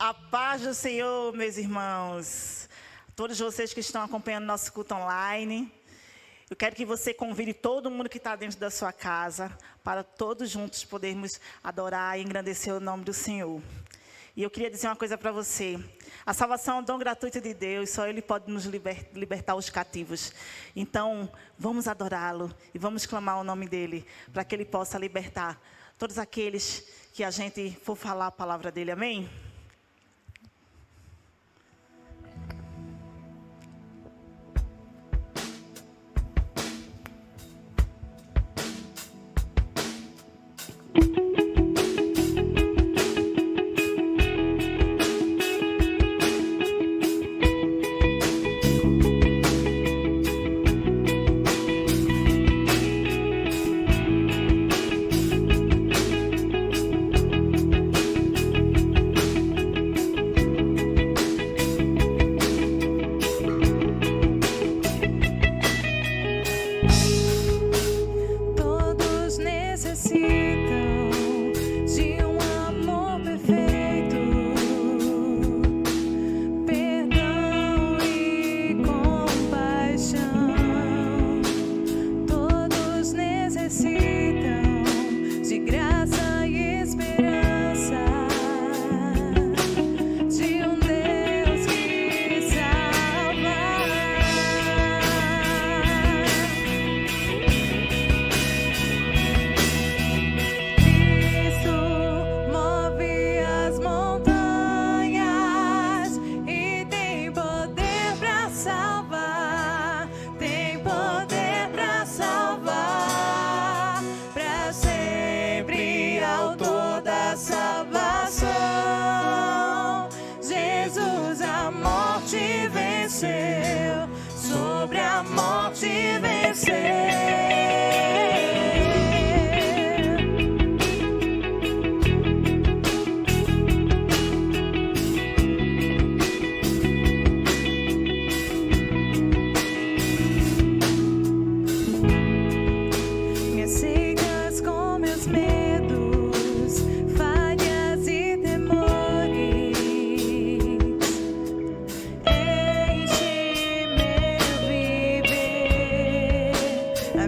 A paz do Senhor, meus irmãos. Todos vocês que estão acompanhando nosso culto online. Eu quero que você convide todo mundo que está dentro da sua casa para todos juntos podermos adorar e engrandecer o nome do Senhor. E eu queria dizer uma coisa para você. A salvação é um dom gratuito de Deus, só Ele pode nos libertar os cativos. Então, vamos adorá-lo e vamos clamar o nome dEle, para que Ele possa libertar todos aqueles que a gente for falar a palavra dEle. Amém? A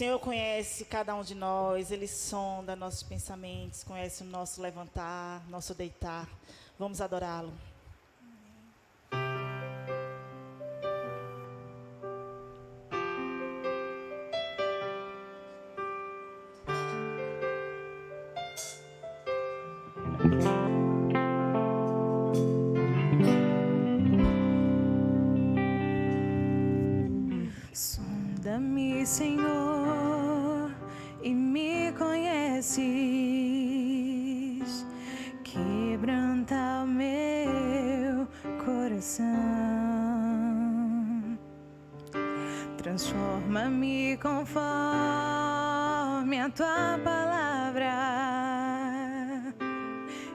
Senhor conhece cada um de nós, Ele sonda nossos pensamentos, conhece o nosso levantar, nosso deitar. Vamos adorá-lo. Sonda-me, Senhor, e me conheces. Quebranta o meu coração. Transforma-me conforme a tua palavra.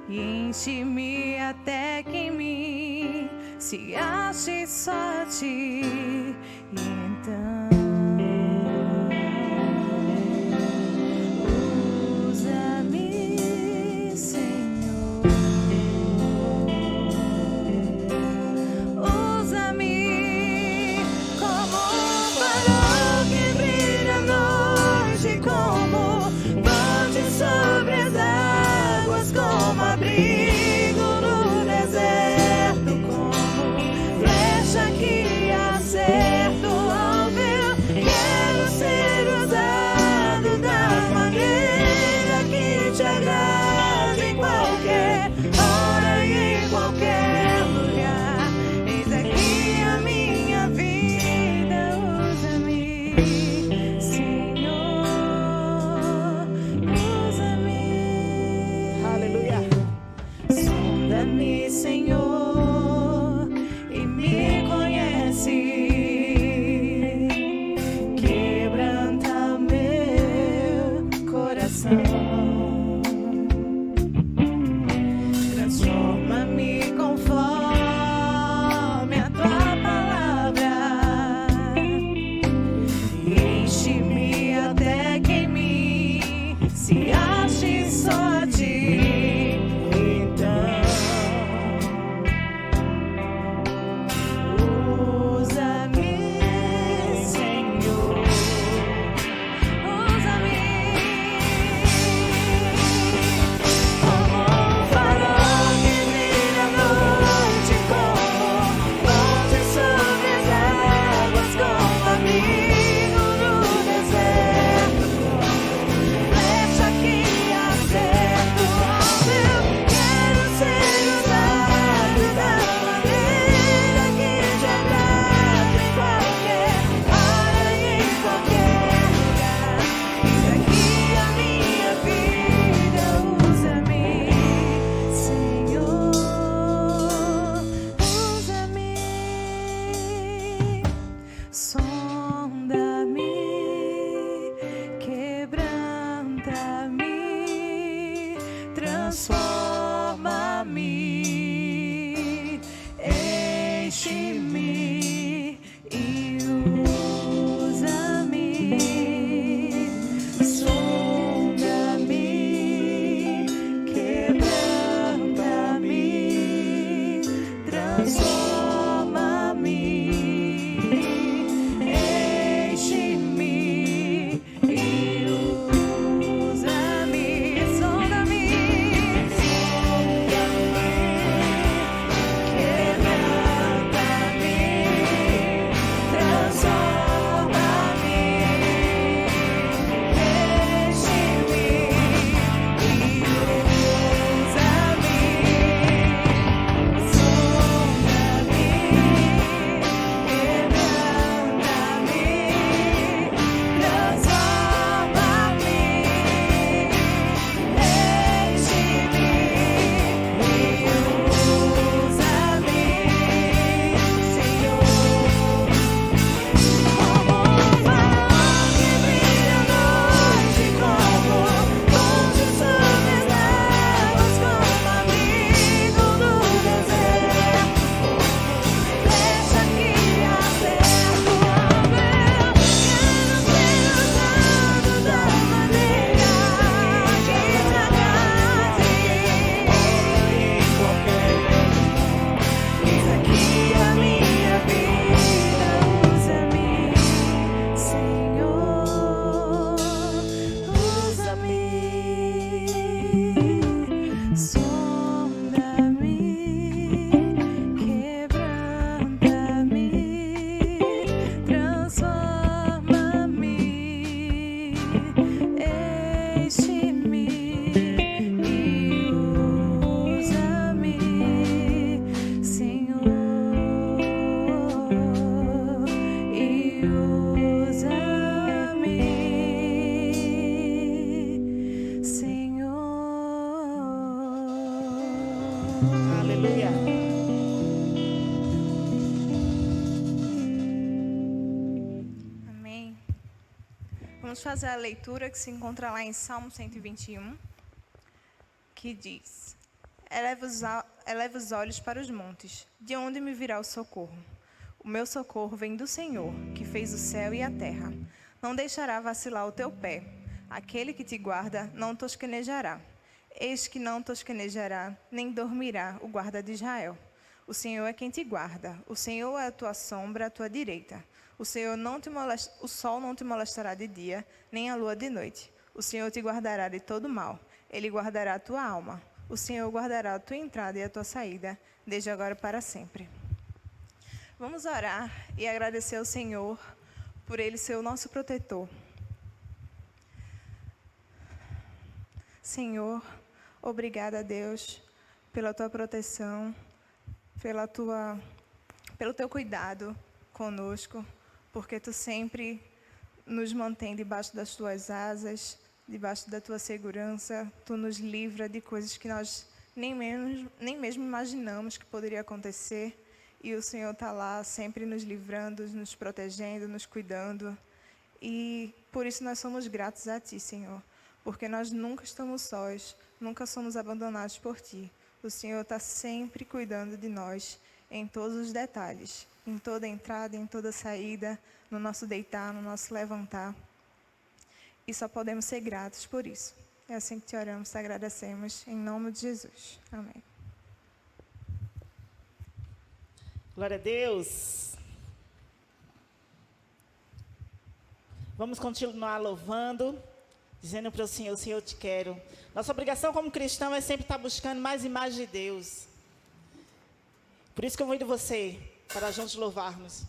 E enche-me até que em mim se ache só ti. E então usa-me, Senhor. Usa-me como um farol que brilha à noite, como ponte sobre as águas, como abrigo no deserto, como flecha que acerto ao ver. Quero ser usado da maneira que te agrada, em qualquer hora e em qualquer lugar. Eis aqui a minha vida, usa-me, Senhor, usa-me. Aleluia. Sonda-me, Senhor, e me conhece. Quebranta o meu coração. Transforma-me conforme a tua palavra. Enche-me até que em mim se ache só ti. Então usa-me, Senhor, usa-me como um farol que brilha à noite, como ponte sobre as águas, como abrigo no deserto, como flecha que acerto ao meu. Quero ser usado da maneira que te agrada, em qualquer hora e em qualquer lugar. Eis aqui a minha vida, usa-me, Senhor, usa-me. Sonda-me, quebranta-me, transforma-me, enche-me e usa-me. Sonda-me, quebranta-me, transforma-me, enche-me e usa-me. Sonda-me, Enche-me e usa-me, Senhor, e usa-me, Senhor. Aleluia. Amém. Vamos fazer a leitura que se encontra lá em Salmo 121, que diz: eleva os olhos para os montes, de onde me virá o socorro? O meu socorro vem do Senhor, que fez o céu e a terra. Não deixará vacilar o teu pé. Aquele que te guarda não tosquenejará. Eis que não tosquenejará, nem dormirá o guarda de Israel. O Senhor é quem te guarda. O Senhor é a tua sombra, à tua direita. O sol não te molestará de dia, nem a lua de noite. O Senhor te guardará de todo mal. Ele guardará a tua alma. O Senhor guardará a tua entrada e a tua saída, desde agora para sempre. Vamos orar e agradecer ao Senhor por Ele ser o nosso protetor. Senhor, obrigada, Deus, pela tua proteção, pelo teu cuidado conosco, porque tu sempre nos mantém debaixo das tuas asas, debaixo da tua segurança. Tu nos livra de coisas que nós nem mesmo imaginamos que poderia acontecer. E o Senhor está lá sempre nos livrando, nos protegendo, nos cuidando. E por isso nós somos gratos a Ti, Senhor, porque nós nunca estamos sós, nunca somos abandonados por Ti. O Senhor está sempre cuidando de nós em todos os detalhes, em toda entrada, em toda saída, no nosso deitar, no nosso levantar. E só podemos ser gratos por isso. É assim que te oramos, te agradecemos, em nome de Jesus. Amém. Glória a Deus. Vamos continuar louvando, dizendo para o Senhor: Senhor, eu te quero. Nossa obrigação como cristão é sempre estar buscando mais imagem de Deus. Por isso que eu convido você para juntos louvarmos.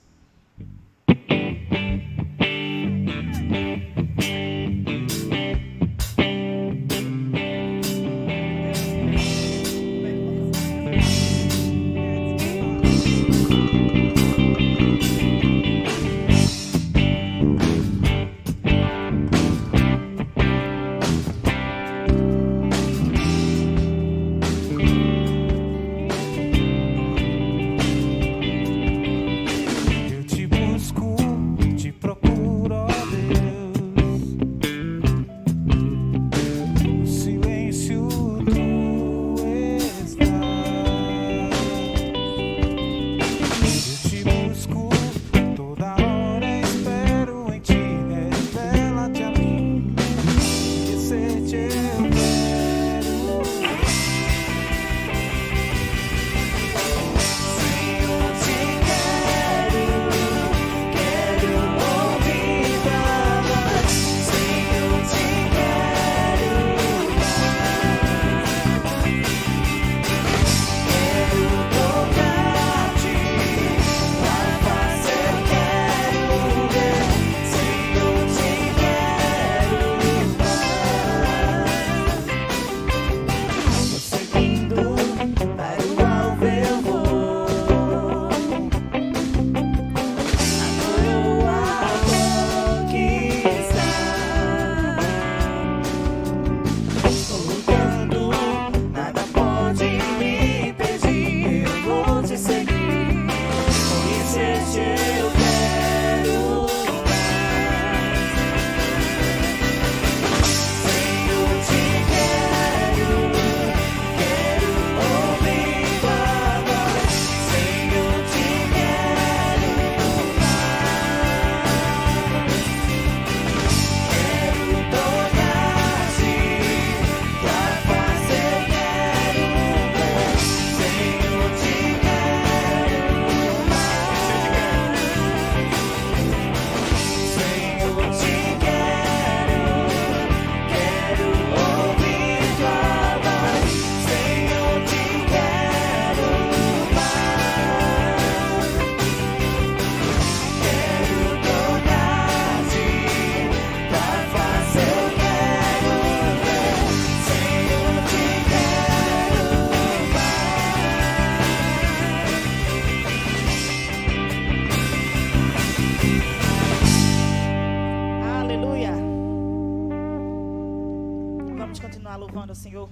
Vamos continuar louvando ao Senhor.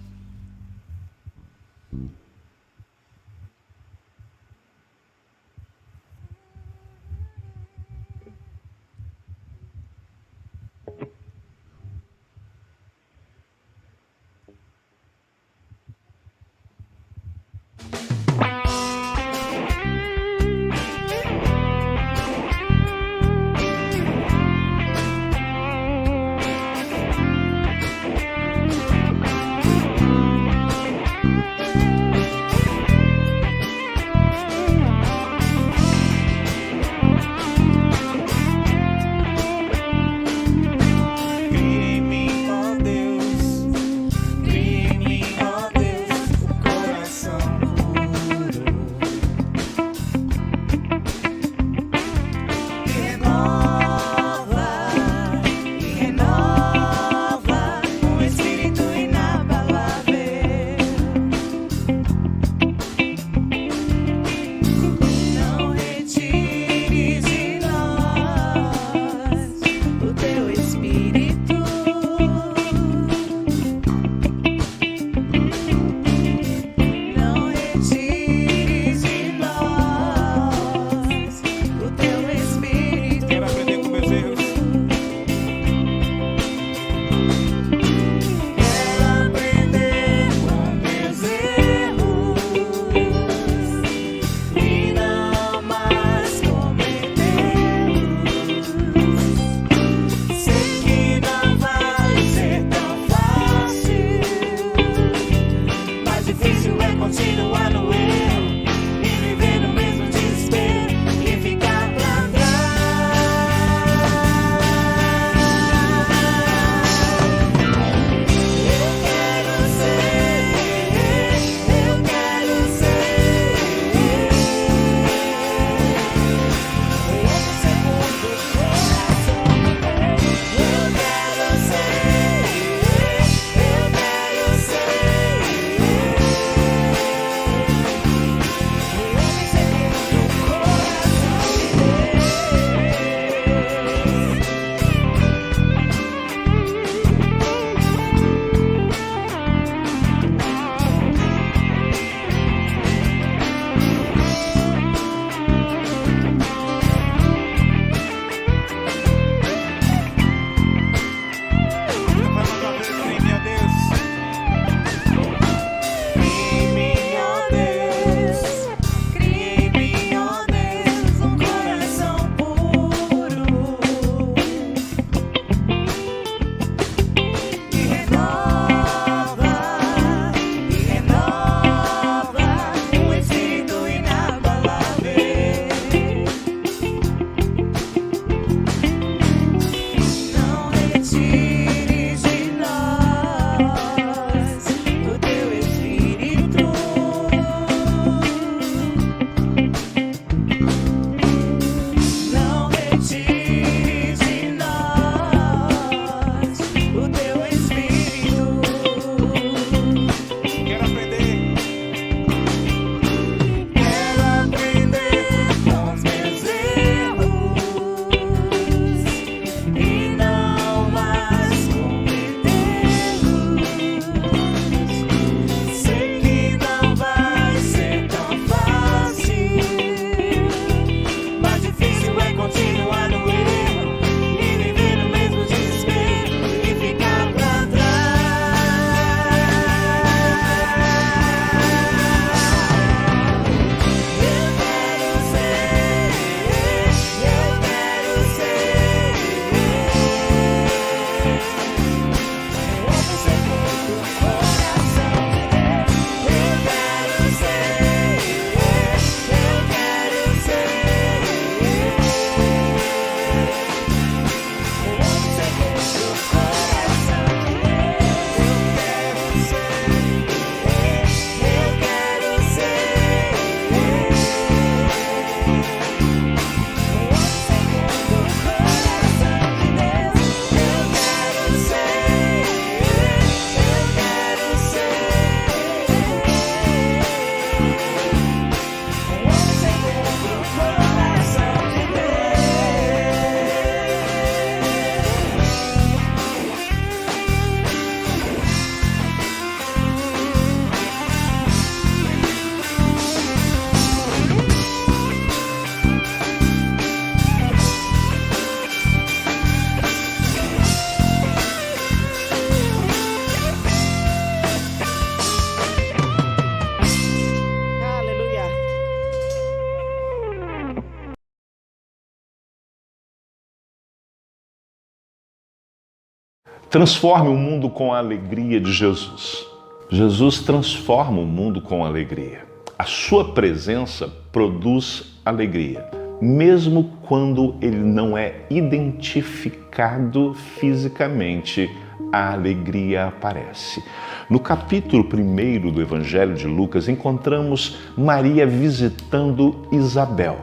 Transforme o mundo com a alegria de Jesus. Jesus transforma o mundo com alegria. A sua presença produz alegria, mesmo quando ele não é identificado fisicamente, a alegria aparece. No capítulo 1 do Evangelho de Lucas, encontramos Maria visitando Isabel.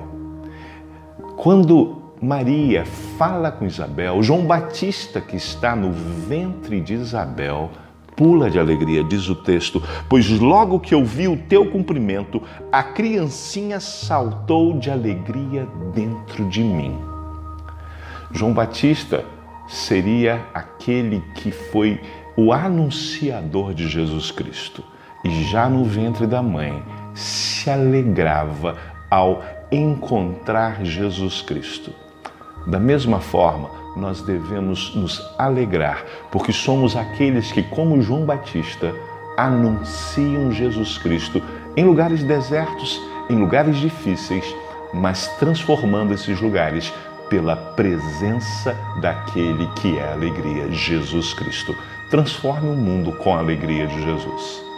Quando Maria fala com Isabel, João Batista, que está no ventre de Isabel, pula de alegria, diz o texto, pois logo que ouvi o teu cumprimento, a criancinha saltou de alegria dentro de mim. João Batista seria aquele que foi o anunciador de Jesus Cristo e já no ventre da mãe se alegrava ao encontrar Jesus Cristo. Da mesma forma, nós devemos nos alegrar, porque somos aqueles que, como João Batista, anunciam Jesus Cristo em lugares desertos, em lugares difíceis, mas transformando esses lugares pela presença daquele que é a alegria, Jesus Cristo. Transforme o mundo com a alegria de Jesus.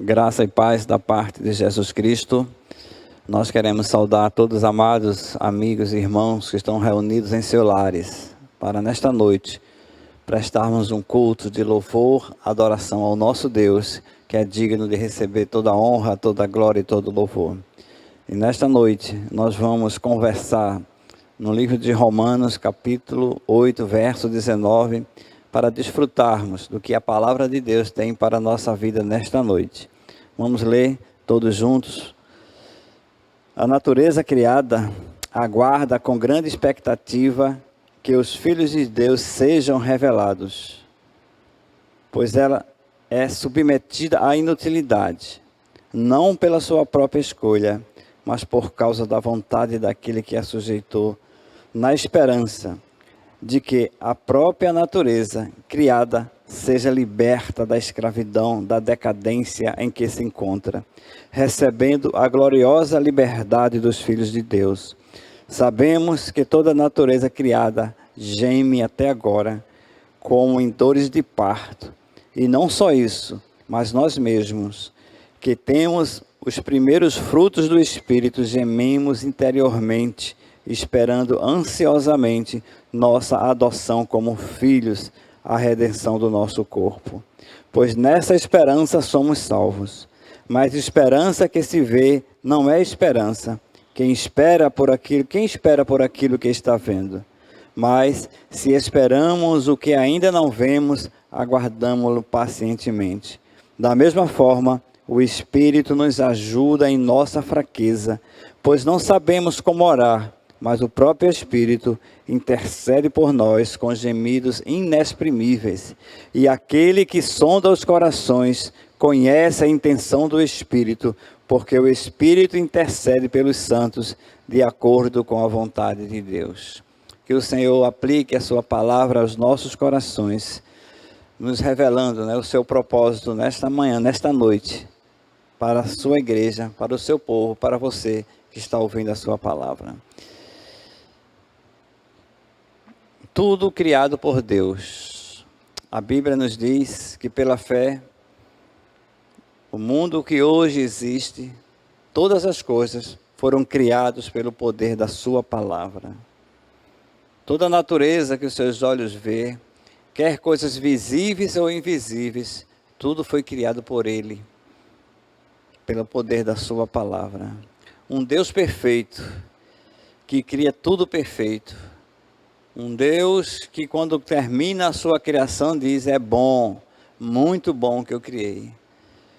Graça e paz da parte de Jesus Cristo. Nós queremos saudar todos os amados amigos e irmãos que estão reunidos em seus lares, para nesta noite prestarmos um culto de louvor, adoração ao nosso Deus, que é digno de receber toda a honra, toda a glória e todo o louvor. E nesta noite nós vamos conversar no livro de Romanos, capítulo 8, verso 19, para desfrutarmos do que a palavra de Deus tem para a nossa vida nesta noite. Vamos ler todos juntos. A natureza criada aguarda com grande expectativa que os filhos de Deus sejam revelados, pois ela é submetida à inutilidade, não pela sua própria escolha, mas por causa da vontade daquele que a sujeitou, na esperança de que a própria natureza criada seja liberta da escravidão, da decadência em que se encontra, recebendo a gloriosa liberdade dos filhos de Deus. Sabemos que toda a natureza criada geme até agora, como em dores de parto. E não só isso, mas nós mesmos, que temos os primeiros frutos do Espírito, gememos interiormente, esperando ansiosamente nossa adoção como filhos, a redenção do nosso corpo. Pois nessa esperança somos salvos. Mas esperança que se vê não é esperança. Quem espera por aquilo que está vendo? Mas se esperamos o que ainda não vemos, aguardamo-lo pacientemente. Da mesma forma, o Espírito nos ajuda em nossa fraqueza, pois não sabemos como orar, mas o próprio Espírito intercede por nós com gemidos inexprimíveis. E aquele que sonda os corações conhece a intenção do Espírito, porque o Espírito intercede pelos santos de acordo com a vontade de Deus. Que o Senhor aplique a sua palavra aos nossos corações, nos revelando, o seu propósito nesta manhã, nesta noite, para a sua igreja, para o seu povo, para você que está ouvindo a sua palavra. Tudo criado por Deus. A Bíblia nos diz que pela fé, o mundo que hoje existe, todas as coisas foram criadas pelo poder da sua palavra. Toda a natureza que os seus olhos vê, quer coisas visíveis ou invisíveis, tudo foi criado por Ele, pelo poder da sua palavra. Um Deus perfeito, que cria tudo perfeito. Um Deus que quando termina a sua criação diz, é bom, muito bom que eu criei.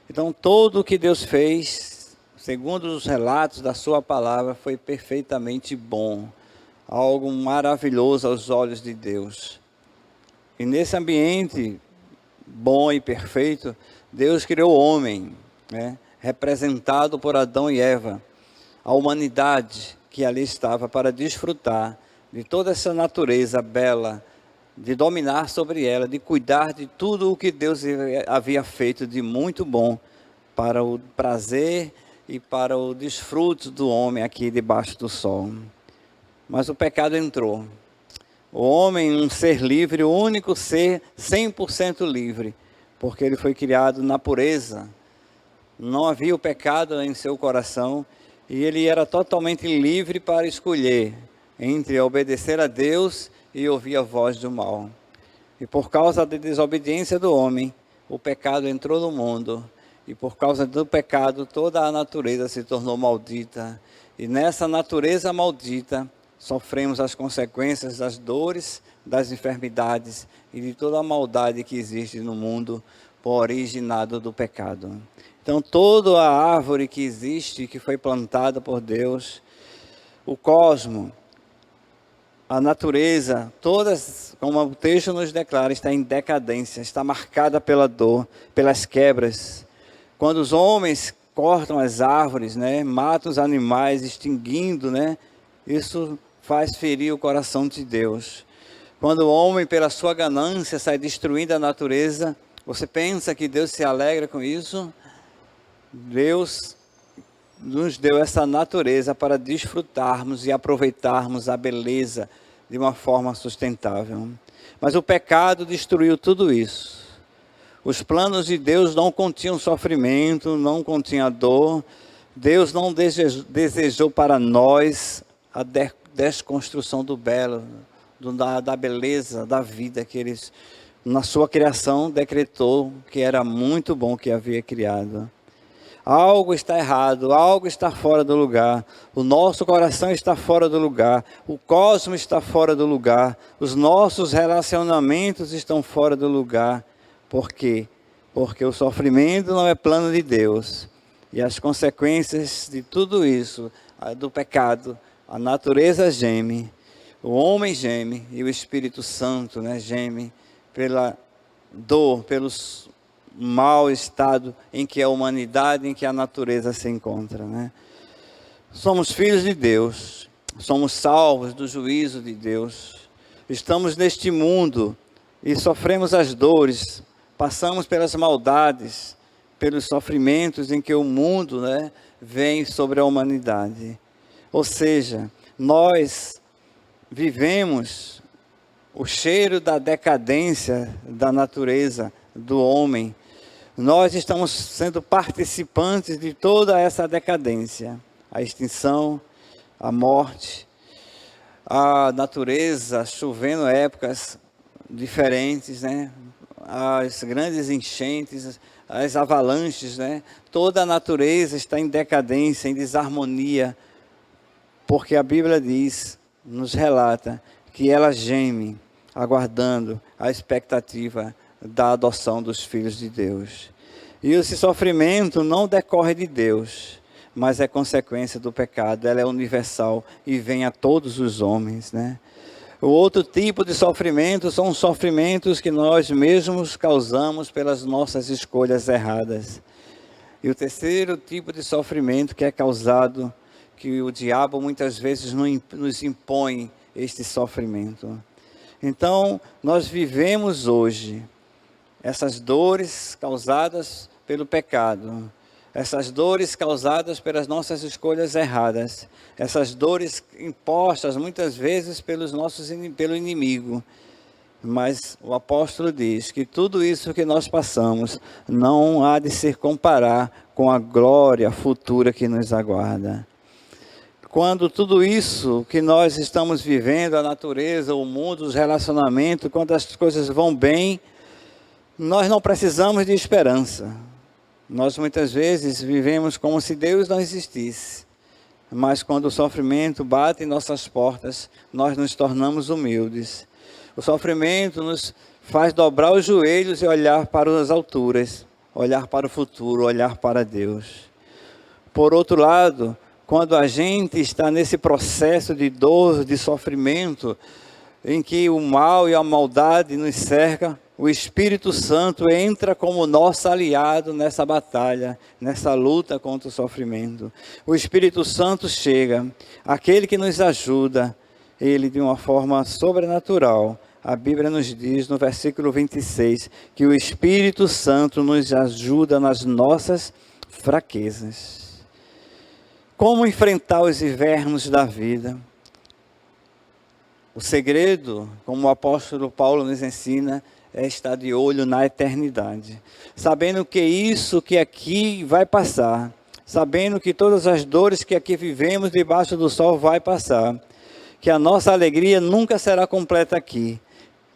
Então tudo o que Deus fez, segundo os relatos da sua palavra, foi perfeitamente bom. Algo maravilhoso aos olhos de Deus. E nesse ambiente bom e perfeito, Deus criou o homem, representado por Adão e Eva. A humanidade que ali estava para desfrutar de toda essa natureza bela, de dominar sobre ela, de cuidar de tudo o que Deus havia feito de muito bom para o prazer e para o desfrute do homem aqui debaixo do sol. Mas o pecado entrou. O homem, um ser livre, o único ser 100% livre, porque ele foi criado na pureza. Não havia o pecado em seu coração e ele era totalmente livre para escolher entre obedecer a Deus e ouvir a voz do mal. E por causa da desobediência do homem, o pecado entrou no mundo. E por causa do pecado, toda a natureza se tornou maldita. E nessa natureza maldita, sofremos as consequências das dores, das enfermidades e de toda a maldade que existe no mundo, originado do pecado. Então, toda a árvore que existe, que foi plantada por Deus, o cosmos, a natureza, todas, como o texto nos declara, está em decadência, está marcada pela dor, pelas quebras. Quando os homens cortam as árvores, matam os animais, extinguindo, isso faz ferir o coração de Deus. Quando o homem, pela sua ganância, sai destruindo a natureza, você pensa que Deus se alegra com isso? Deus nos deu essa natureza para desfrutarmos e aproveitarmos a beleza de uma forma sustentável. Mas o pecado destruiu tudo isso. Os planos de Deus não continham sofrimento, não continham dor. Deus não desejou para nós a desconstrução do belo, da beleza, da vida que Ele, na sua criação, decretou que era muito bom que havia criado. Algo está errado, algo está fora do lugar. O nosso coração está fora do lugar. O cosmos está fora do lugar. Os nossos relacionamentos estão fora do lugar. Por quê? Porque o sofrimento não é plano de Deus. E as consequências de tudo isso, do pecado, a natureza geme, o homem geme e o Espírito Santo, né, geme pela dor, pelos mau estado em que a humanidade, em que a natureza se encontra, né? Somos filhos de Deus, somos salvos do juízo de Deus, estamos neste mundo e sofremos as dores, passamos pelas maldades, pelos sofrimentos em que o mundo, né, vem sobre a humanidade. Ou seja, nós vivemos o cheiro da decadência da natureza, do homem. Nós estamos sendo participantes de toda essa decadência, a extinção, a morte, a natureza chovendo épocas diferentes, né? As grandes enchentes, as avalanches, né? Toda a natureza está em decadência, em desarmonia, porque a Bíblia diz, nos relata, que ela geme, aguardando a expectativa da adoção dos filhos de Deus. E esse sofrimento não decorre de Deus, mas é consequência do pecado. Ela é universal e vem a todos os homens, né? O outro tipo de sofrimento são os sofrimentos que nós mesmos causamos pelas nossas escolhas erradas. E o terceiro tipo de sofrimento que é causado, que o diabo muitas vezes nos impõe este sofrimento. Então, nós vivemos hoje essas dores causadas pelo pecado, essas dores causadas pelas nossas escolhas erradas, essas dores impostas muitas vezes pelo inimigo. Mas o apóstolo diz que tudo isso que nós passamos não há de se comparar com a glória futura que nos aguarda. Quando tudo isso que nós estamos vivendo, a natureza, o mundo, os relacionamentos, quando as coisas vão bem, nós não precisamos de esperança. Nós muitas vezes vivemos como se Deus não existisse. Mas quando o sofrimento bate em nossas portas, nós nos tornamos humildes. O sofrimento nos faz dobrar os joelhos e olhar para as alturas, olhar para o futuro, olhar para Deus. Por outro lado, quando a gente está nesse processo de dor, de sofrimento, em que o mal e a maldade nos cercam, o Espírito Santo entra como nosso aliado nessa batalha, nessa luta contra o sofrimento. O Espírito Santo chega, aquele que nos ajuda, ele de uma forma sobrenatural. A Bíblia nos diz no versículo 26 que o Espírito Santo nos ajuda nas nossas fraquezas. Como enfrentar os invernos da vida? O segredo, como o apóstolo Paulo nos ensina, é estar de olho na eternidade, sabendo que isso que aqui vai passar, sabendo que todas as dores que aqui vivemos debaixo do sol vai passar, que a nossa alegria nunca será completa aqui,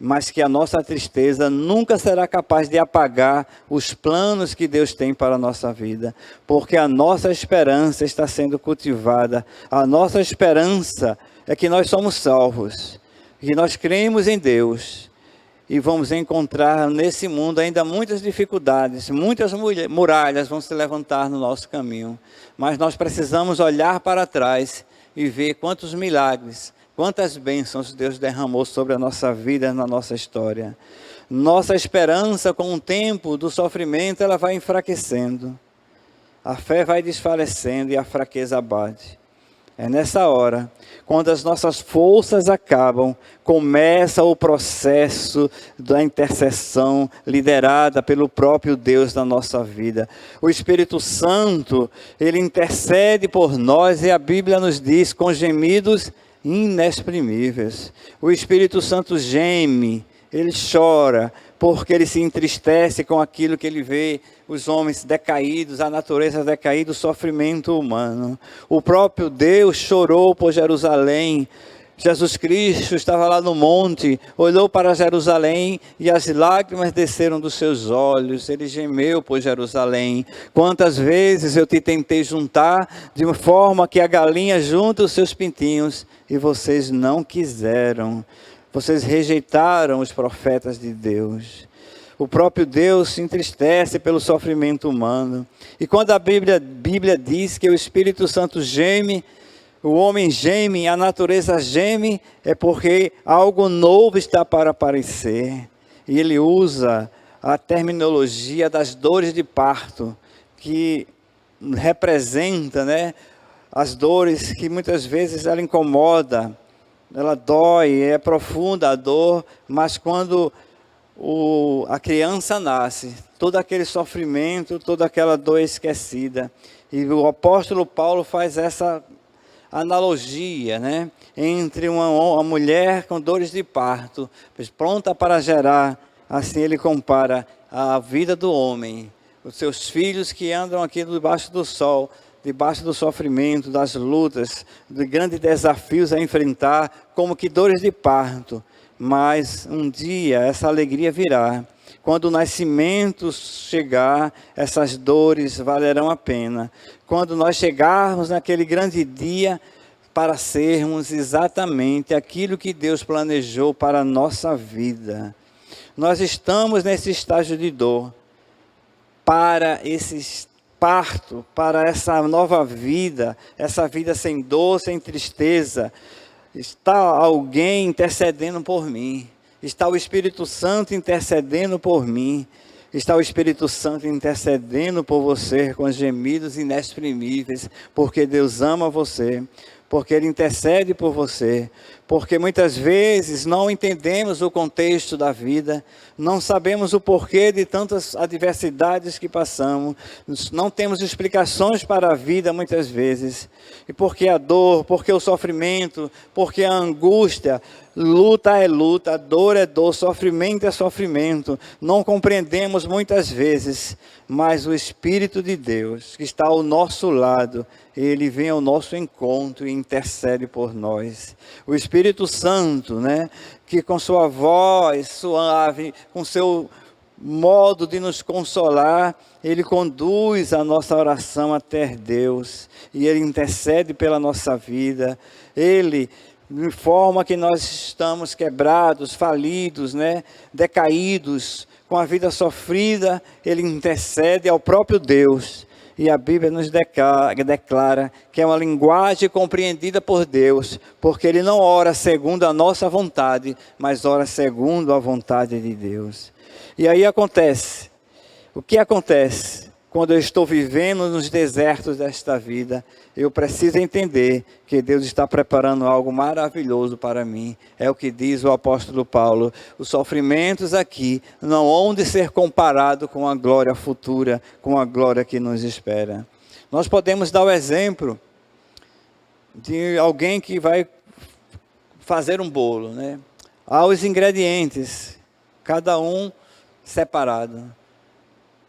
mas que a nossa tristeza nunca será capaz de apagar os planos que Deus tem para a nossa vida, porque a nossa esperança está sendo cultivada, a nossa esperança é que nós somos salvos, que nós cremos em Deus, e vamos encontrar nesse mundo ainda muitas dificuldades, muitas muralhas vão se levantar no nosso caminho. Mas nós precisamos olhar para trás e ver quantos milagres, quantas bênçãos Deus derramou sobre a nossa vida, na nossa história. Nossa esperança com o tempo do sofrimento, ela vai enfraquecendo. A fé vai desfalecendo e a fraqueza abate. É nessa hora, quando as nossas forças acabam, começa o processo da intercessão liderada pelo próprio Deus na nossa vida. O Espírito Santo, ele intercede por nós e a Bíblia nos diz com gemidos inexprimíveis. O Espírito Santo geme, ele chora porque ele se entristece com aquilo que ele vê, os homens decaídos, a natureza decaída, o sofrimento humano. O próprio Deus chorou por Jerusalém. Jesus Cristo estava lá no monte, olhou para Jerusalém e as lágrimas desceram dos seus olhos, ele gemeu por Jerusalém. Quantas vezes eu te tentei juntar de uma forma que a galinha junta os seus pintinhos e vocês não quiseram, vocês rejeitaram os profetas de Deus. O próprio Deus se entristece pelo sofrimento humano. E quando a Bíblia diz que o Espírito Santo geme, o homem geme, a natureza geme, é porque algo novo está para aparecer. E ele usa a terminologia das dores de parto, que representa, né, as dores que muitas vezes ela incomoda, ela dói, é profunda a dor, mas quando a criança nasce, todo aquele sofrimento, toda aquela dor é esquecida. E o apóstolo Paulo faz essa analogia, né, entre uma mulher com dores de parto, pronta para gerar. Assim ele compara a vida do homem, os seus filhos que andam aqui debaixo do sol, debaixo do sofrimento, das lutas, de grandes desafios a enfrentar, como que dores de parto. Mas um dia essa alegria virá. Quando o nascimento chegar, essas dores valerão a pena. Quando nós chegarmos naquele grande dia para sermos exatamente aquilo que Deus planejou para a nossa vida. Nós estamos nesse estágio de dor para esse parto, para essa nova vida, essa vida sem dor, sem tristeza. Está alguém intercedendo por mim. Está o Espírito Santo intercedendo por mim. Está o Espírito Santo intercedendo por você com gemidos inexprimíveis, porque Deus ama você, porque Ele intercede por você, porque muitas vezes não entendemos o contexto da vida, não sabemos o porquê de tantas adversidades que passamos, não temos explicações para a vida muitas vezes, e porque a dor, porque o sofrimento, porque a angústia, luta é luta, dor é dor, sofrimento é sofrimento, não compreendemos muitas vezes, mas o Espírito de Deus, que está ao nosso lado, Ele vem ao nosso encontro e intercede por nós. O Espírito Santo, né, que com sua voz suave, com seu modo de nos consolar, Ele conduz a nossa oração até Deus, e Ele intercede pela nossa vida. Ele informa que nós estamos quebrados, falidos, né, decaídos, com a vida sofrida, Ele intercede ao próprio Deus. E a Bíblia nos declara que é uma linguagem compreendida por Deus, porque Ele não ora segundo a nossa vontade, mas ora segundo a vontade de Deus. E aí acontece, o que acontece quando eu estou vivendo nos desertos desta vida? Eu preciso entender que Deus está preparando algo maravilhoso para mim. É o que diz o apóstolo Paulo. Os sofrimentos aqui não hão de ser comparados com a glória futura, com a glória que nos espera. Nós podemos dar o exemplo de alguém que vai fazer um bolo, né? Há os ingredientes, cada um separado.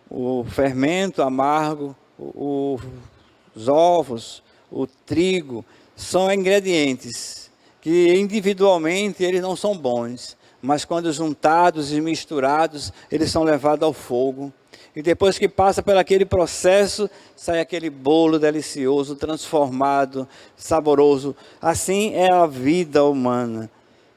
O fermento amargo, os ovos, o trigo, são ingredientes que individualmente eles não são bons, mas quando juntados e misturados, eles são levados ao fogo. E depois que passa por aquele processo, sai aquele bolo delicioso, transformado, saboroso. Assim é a vida humana.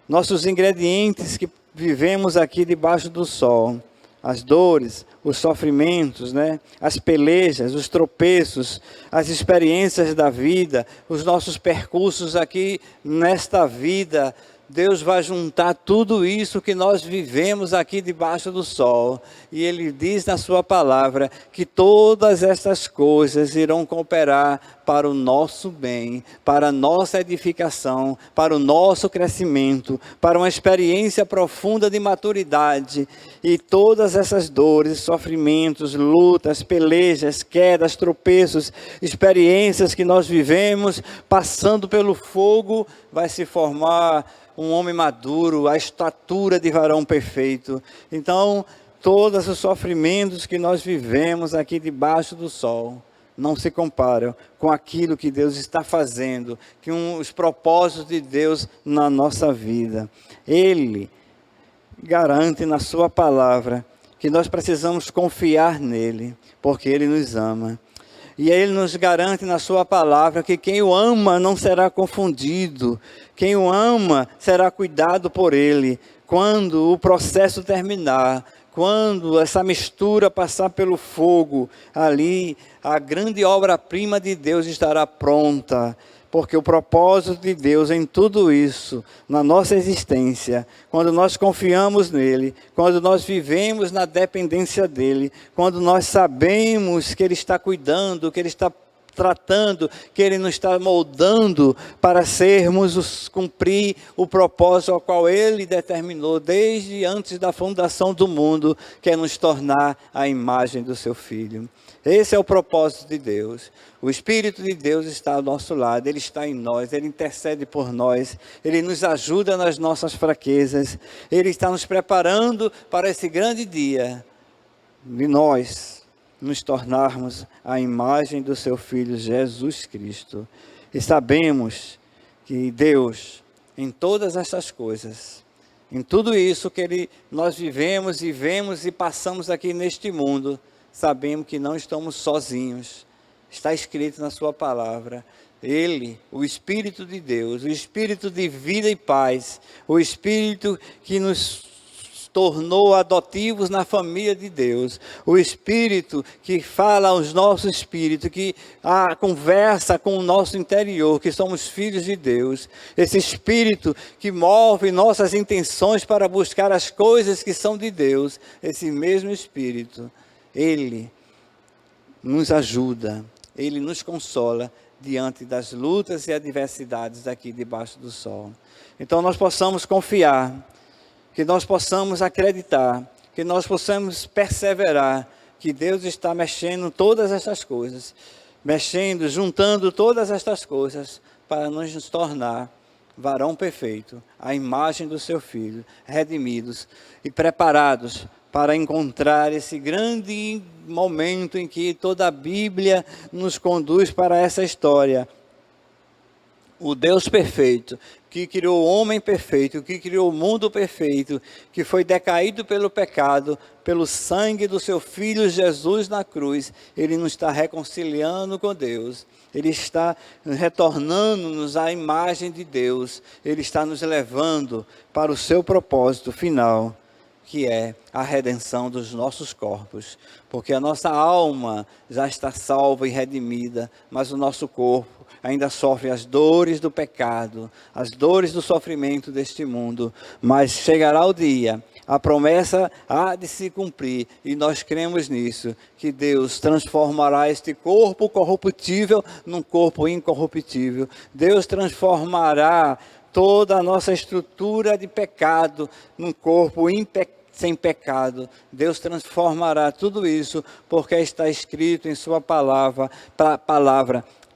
Nossos ingredientes que vivemos aqui debaixo do sol, as dores, os sofrimentos, né? As pelejas, os tropeços, as experiências da vida, os nossos percursos aqui nesta vida, Deus vai juntar tudo isso que nós vivemos aqui debaixo do sol. E Ele diz na sua palavra que todas essas coisas irão cooperar para o nosso bem, para a nossa edificação, para o nosso crescimento, para uma experiência profunda de maturidade. E todas essas dores, sofrimentos, lutas, pelejas, quedas, tropeços, experiências que nós vivemos, passando pelo fogo, vai se formar um homem maduro, a estatura de varão perfeito. Então, todos os sofrimentos que nós vivemos aqui debaixo do sol não se comparam com aquilo que Deus está fazendo, os propósitos de Deus na nossa vida. Ele garante na sua palavra que nós precisamos confiar nele, porque ele nos ama. E ele nos garante na sua palavra que quem o ama não será confundido, quem o ama será cuidado por ele. Quando o processo terminar, quando essa mistura passar pelo fogo, ali a grande obra-prima de Deus estará pronta. Porque o propósito de Deus em tudo isso, na nossa existência, quando nós confiamos nele, quando nós vivemos na dependência dele, quando nós sabemos que ele está cuidando, que ele está tratando, que ele nos está moldando para cumprir o propósito ao qual ele determinou desde antes da fundação do mundo, que é nos tornar a imagem do seu Filho. Esse é o propósito de Deus. O Espírito de Deus está ao nosso lado, ele está em nós, ele intercede por nós, ele nos ajuda nas nossas fraquezas, ele está nos preparando para esse grande dia de nós nos tornarmos a imagem do seu Filho Jesus Cristo. E sabemos que Deus, em todas essas coisas, em tudo isso que nós vivemos e vemos e passamos aqui neste mundo, sabemos que não estamos sozinhos. Está escrito na sua palavra. Ele, o Espírito de Deus, o Espírito de vida e paz, o Espírito que nos tornou adotivos na família de Deus, o Espírito que fala aos nossos espíritos, que conversa com o nosso interior, que somos filhos de Deus, esse Espírito que move nossas intenções para buscar as coisas que são de Deus, esse mesmo Espírito, ele nos ajuda, ele nos consola diante das lutas e adversidades aqui debaixo do sol. Então nós possamos confiar, que nós possamos acreditar, que nós possamos perseverar, que Deus está mexendo todas essas coisas, juntando todas estas coisas para nos tornar varão perfeito, a imagem do seu Filho, redimidos e preparados para encontrar esse grande momento em que toda a Bíblia nos conduz para essa história. O Deus perfeito, que criou o homem perfeito, que criou o mundo perfeito, que foi decaído pelo pecado, pelo sangue do seu Filho Jesus na cruz, ele nos está reconciliando com Deus. Ele está retornando-nos à imagem de Deus. Ele está nos levando para o seu propósito final, que é a redenção dos nossos corpos. Porque a nossa alma já está salva e redimida, mas o nosso corpo ainda sofre as dores do pecado, as dores do sofrimento deste mundo. Mas chegará o dia, a promessa há de se cumprir, e nós cremos nisso, que Deus transformará este corpo corruptível num corpo incorruptível. Deus transformará toda a nossa estrutura de pecado num corpo sem pecado. Deus transformará tudo isso, porque está escrito em sua palavra,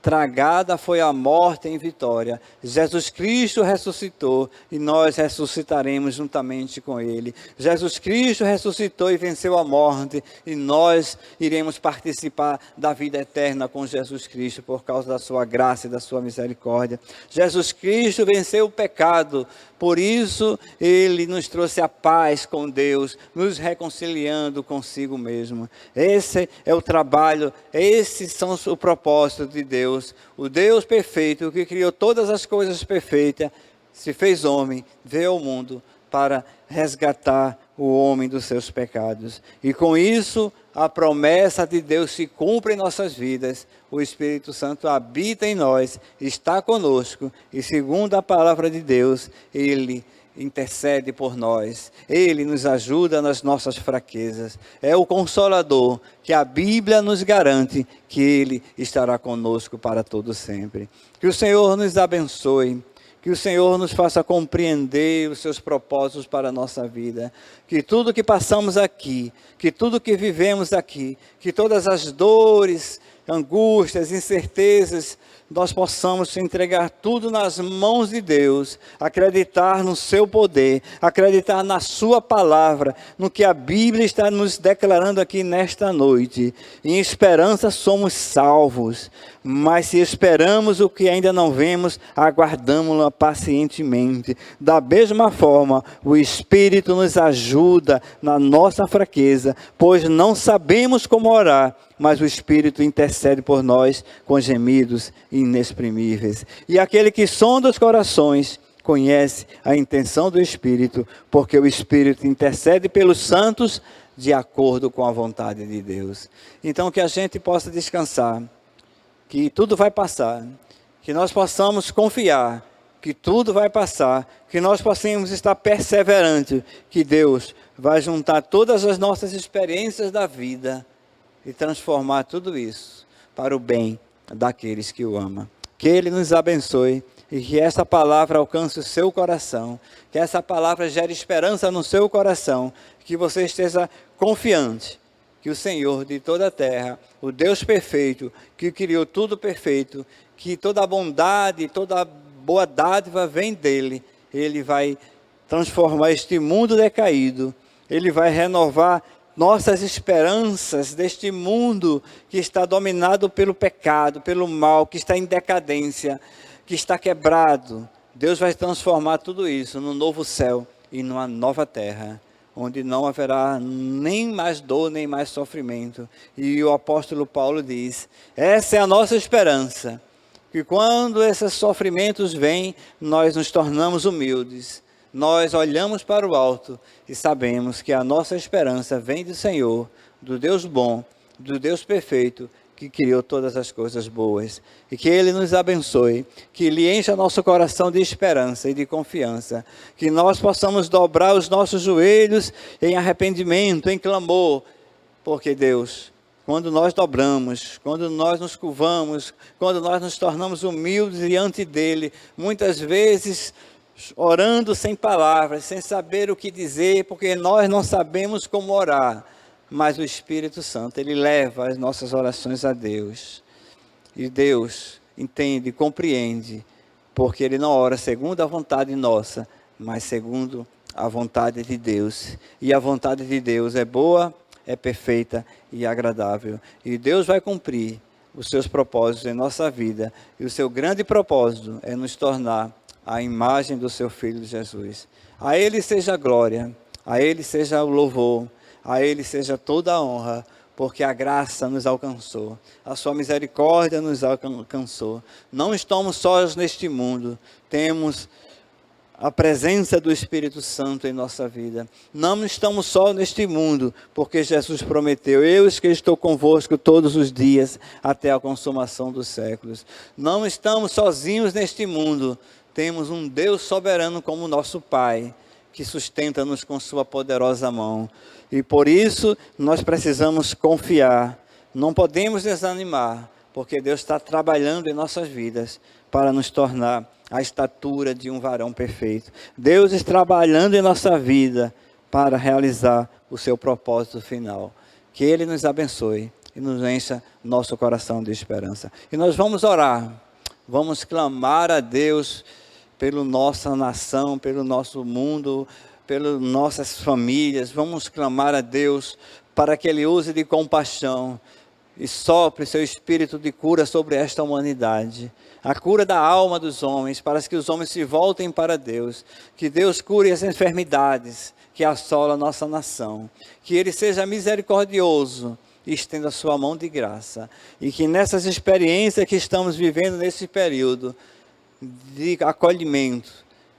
tragada foi a morte em vitória. Jesus Cristo ressuscitou e nós ressuscitaremos juntamente com ele. Jesus Cristo ressuscitou e venceu a morte e nós iremos participar da vida eterna com Jesus Cristo por causa da sua graça e da sua misericórdia. Jesus Cristo venceu o pecado, por isso ele nos trouxe a paz com Deus, nos reconciliando consigo mesmo. Esse é o trabalho, esses são o propósito de Deus. O Deus perfeito, que criou todas as coisas perfeitas, se fez homem, veio ao mundo para resgatar o homem dos seus pecados. E com isso, a promessa de Deus se cumpre em nossas vidas. O Espírito Santo habita em nós, está conosco, e segundo a palavra de Deus, ele intercede por nós, ele nos ajuda nas nossas fraquezas, é o Consolador que a Bíblia nos garante que ele estará conosco para todo sempre. Que o Senhor nos abençoe, que o Senhor nos faça compreender os seus propósitos para a nossa vida, que tudo que passamos aqui, que tudo que vivemos aqui, que todas as dores angústias, incertezas, nós possamos entregar tudo nas mãos de Deus, acreditar no seu poder, acreditar na sua palavra, no que a Bíblia está nos declarando aqui nesta noite. Em esperança somos salvos, mas se esperamos o que ainda não vemos, aguardamos-lo pacientemente. Da mesma forma, o Espírito nos ajuda na nossa fraqueza, pois não sabemos como orar, mas o Espírito intercede por nós com gemidos inexprimíveis. E aquele que sonda os corações conhece a intenção do Espírito, porque o Espírito intercede pelos santos de acordo com a vontade de Deus. Então que a gente possa descansar, que tudo vai passar, que nós possamos confiar que tudo vai passar, que nós possamos estar perseverantes, que Deus vai juntar todas as nossas experiências da vida e transformar tudo isso para o bem daqueles que o amam. Que Ele nos abençoe e que essa palavra alcance o seu coração, que essa palavra gere esperança no seu coração, que você esteja confiante que o Senhor de toda a terra, o Deus perfeito, que criou tudo perfeito, que toda a bondade, toda a boa dádiva vem dEle. Ele vai transformar este mundo decaído, Ele vai renovar nossas esperanças deste mundo que está dominado pelo pecado, pelo mal, que está em decadência, que está quebrado. Deus vai transformar tudo isso num novo céu e numa nova terra, onde não haverá nem mais dor, nem mais sofrimento. E o apóstolo Paulo diz, essa é a nossa esperança, que quando esses sofrimentos vêm, nós nos tornamos humildes. Nós olhamos para o alto e sabemos que a nossa esperança vem do Senhor, do Deus bom, do Deus perfeito, que criou todas as coisas boas. E que Ele nos abençoe, que Ele encha nosso coração de esperança e de confiança, que nós possamos dobrar os nossos joelhos em arrependimento, em clamor, porque Deus, quando nós dobramos, quando nós nos curvamos, quando nós nos tornamos humildes diante dEle, muitas vezes orando sem palavras, sem saber o que dizer, porque nós não sabemos como orar, mas o Espírito Santo, Ele leva as nossas orações a Deus, e Deus entende, compreende, porque Ele não ora segundo a vontade nossa, mas segundo a vontade de Deus, e a vontade de Deus é boa, é perfeita e agradável, e Deus vai cumprir os seus propósitos em nossa vida, e o seu grande propósito é nos tornar a imagem do seu Filho Jesus. A Ele seja a glória, a Ele seja o louvor, a Ele seja toda a honra, porque a graça nos alcançou, a sua misericórdia nos alcançou. Não estamos sós neste mundo, temos a presença do Espírito Santo em nossa vida. Não estamos só neste mundo, porque Jesus prometeu, eu que estou convosco todos os dias, até a consumação dos séculos. Não estamos sozinhos neste mundo, temos um Deus soberano como nosso Pai, que sustenta-nos com sua poderosa mão. E por isso, nós precisamos confiar, não podemos desanimar, porque Deus está trabalhando em nossas vidas, para nos tornar a estatura de um varão perfeito. Deus está trabalhando em nossa vida para realizar o seu propósito final. Que Ele nos abençoe e nos encha nosso coração de esperança. E nós vamos orar, vamos clamar a Deus pela nossa nação, pelo nosso mundo, pelas nossas famílias. Vamos clamar a Deus para que Ele use de compaixão e sopre seu espírito de cura sobre esta humanidade. A cura da alma dos homens, para que os homens se voltem para Deus. Que Deus cure as enfermidades que assolam a nossa nação. Que Ele seja misericordioso e estenda a sua mão de graça. E que nessas experiências que estamos vivendo nesse período de acolhimento,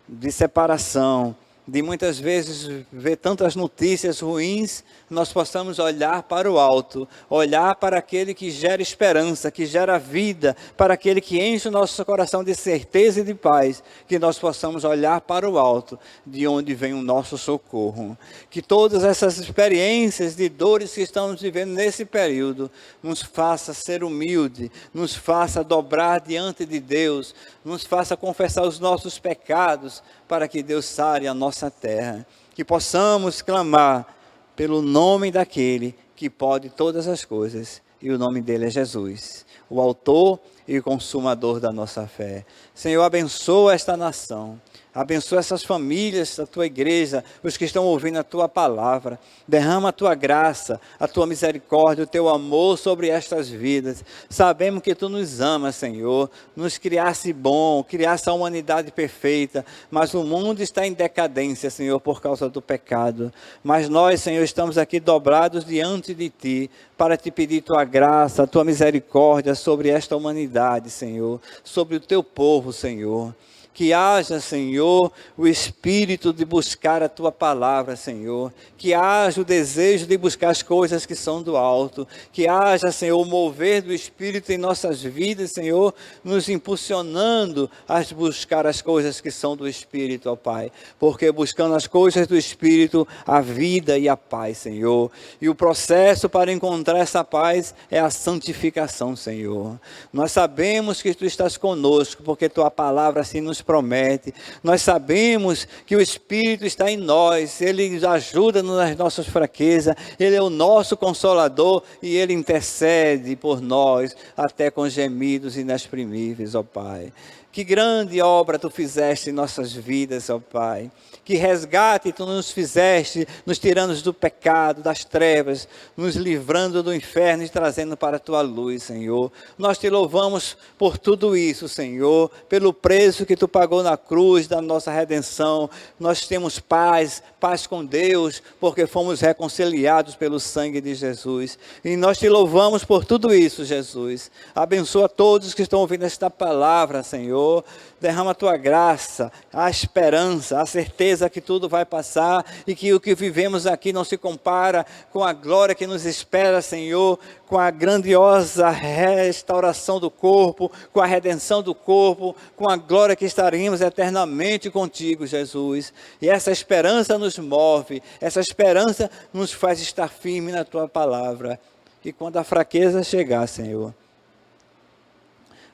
de separação, de muitas vezes ver tantas notícias ruins, nós possamos olhar para o alto, olhar para aquele que gera esperança, que gera vida, para aquele que enche o nosso coração de certeza e de paz, que nós possamos olhar para o alto, de onde vem o nosso socorro. Que todas essas experiências de dores que estamos vivendo nesse período, nos faça ser humilde, nos faça dobrar diante de Deus, nos faça confessar os nossos pecados, para que Deus sare a nossa terra, que possamos clamar pelo nome daquele que pode todas as coisas, e o nome dele é Jesus, o autor e o consumador da nossa fé. Senhor, abençoa esta nação. Abençoa essas famílias da tua igreja, os que estão ouvindo a tua palavra. Derrama a tua graça, a tua misericórdia, o teu amor sobre estas vidas. Sabemos que tu nos amas, Senhor. Nos criaste bom, criaste a humanidade perfeita. Mas o mundo está em decadência, Senhor, por causa do pecado. Mas nós, Senhor, estamos aqui dobrados diante de ti para te pedir tua graça, a tua misericórdia sobre esta humanidade, Senhor. Sobre o teu povo, Senhor. Que haja, Senhor, o espírito de buscar a Tua palavra, Senhor. Que haja o desejo de buscar as coisas que são do alto. Que haja, Senhor, o mover do Espírito em nossas vidas, Senhor, nos impulsionando a buscar as coisas que são do Espírito, ó Pai. Porque buscando as coisas do Espírito, a vida e a paz, Senhor. E o processo para encontrar essa paz é a santificação, Senhor. Nós sabemos que Tu estás conosco, porque Tua palavra assim nos promete. Nós sabemos que o Espírito está em nós, Ele nos ajuda nas nossas fraquezas, Ele é o nosso Consolador e Ele intercede por nós até com gemidos inexprimíveis, ó Pai. Que grande obra Tu fizeste em nossas vidas, ó Pai. Que resgate Tu nos fizeste, nos tirando do pecado, das trevas, nos livrando do inferno e trazendo para a Tua luz, Senhor. Nós Te louvamos por tudo isso, Senhor, pelo preço que Tu pagou na cruz da nossa redenção. Nós temos paz com Deus, porque fomos reconciliados pelo sangue de Jesus. E nós Te louvamos por tudo isso, Jesus. Abençoa todos que estão ouvindo esta palavra, Senhor. Derrama a Tua graça, a esperança, a certeza que tudo vai passar e que o que vivemos aqui não se compara com a glória que nos espera, Senhor, com a grandiosa restauração do corpo, com a redenção do corpo, com a glória que estaremos eternamente contigo, Jesus. E essa esperança nos move, essa esperança nos faz estar firme na Tua palavra. E quando a fraqueza chegar, Senhor,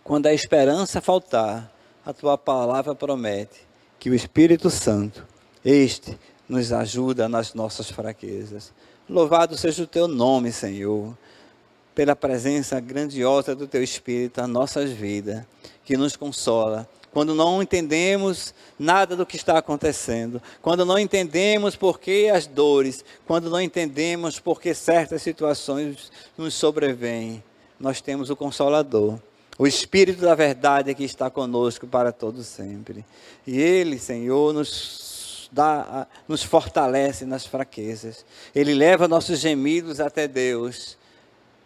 quando a esperança faltar, a Tua palavra promete que o Espírito Santo, este, nos ajuda nas nossas fraquezas. Louvado seja o Teu nome, Senhor, pela presença grandiosa do Teu Espírito nas nossas vidas, que nos consola. Quando não entendemos nada do que está acontecendo, quando não entendemos por que as dores, quando não entendemos por que certas situações nos sobrevêm, nós temos o Consolador. O Espírito da verdade que está conosco para todo sempre. E Ele, Senhor, nos fortalece nas fraquezas. Ele leva nossos gemidos até Deus.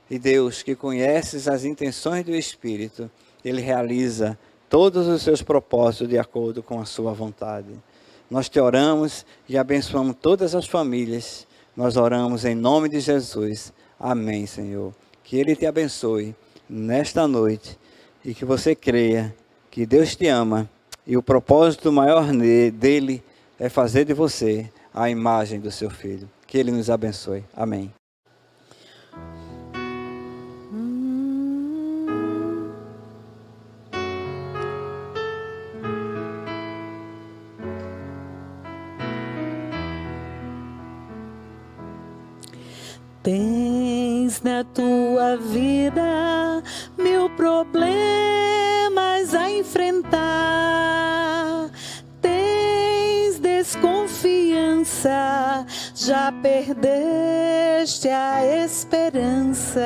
E Deus, que conheces as intenções do Espírito, Ele realiza todos os seus propósitos de acordo com a sua vontade. Nós Te oramos e abençoamos todas as famílias. Nós oramos em nome de Jesus. Amém, Senhor. Que Ele te abençoe nesta noite. E que você creia que Deus te ama e o propósito maior dele é fazer de você a imagem do seu Filho. Que Ele nos abençoe. Amém. Tens na tua vida 1000 problemas a enfrentar. Tens desconfiança, já perdeste a esperança.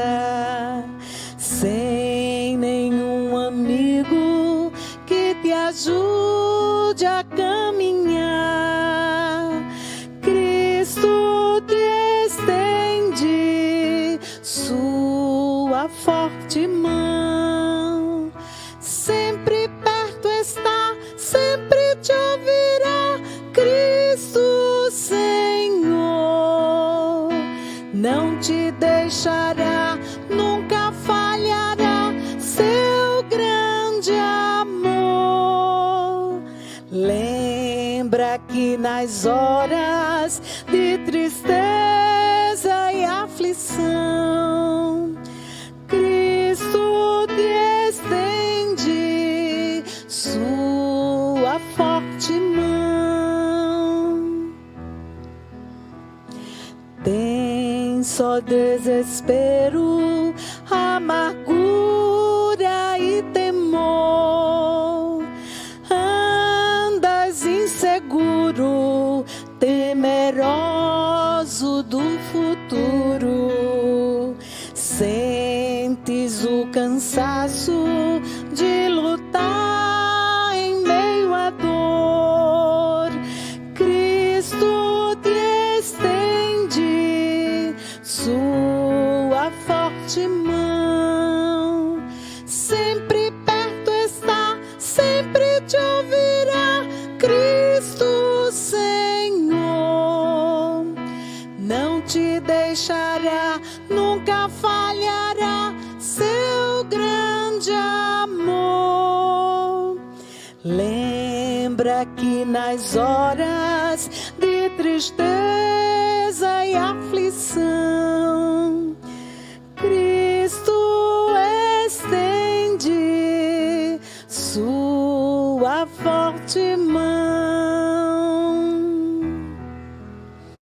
Sem nenhum amigo que te ajude a caminhar, Cristo te estende sua forte mão. Sempre perto está, sempre te ouvirá, Cristo Senhor. Não te deixará, nunca falhará seu grande amor. Lembra que nas horas de tristeza e aflição, Cristo te estende sua forte mão. Tens só desespero, amargura e temor. Andas inseguro, temeroso do futuro. Sentes o cansaço de lutar em meio à dor. Cristo te estende sua forte mão. Sempre perto está, sempre te ouvirá. Cristo Senhor não te deixará, nunca falhará seu grande amor. Lembra que nas horas de tristeza e aflição, Cristo estende sua forte mão.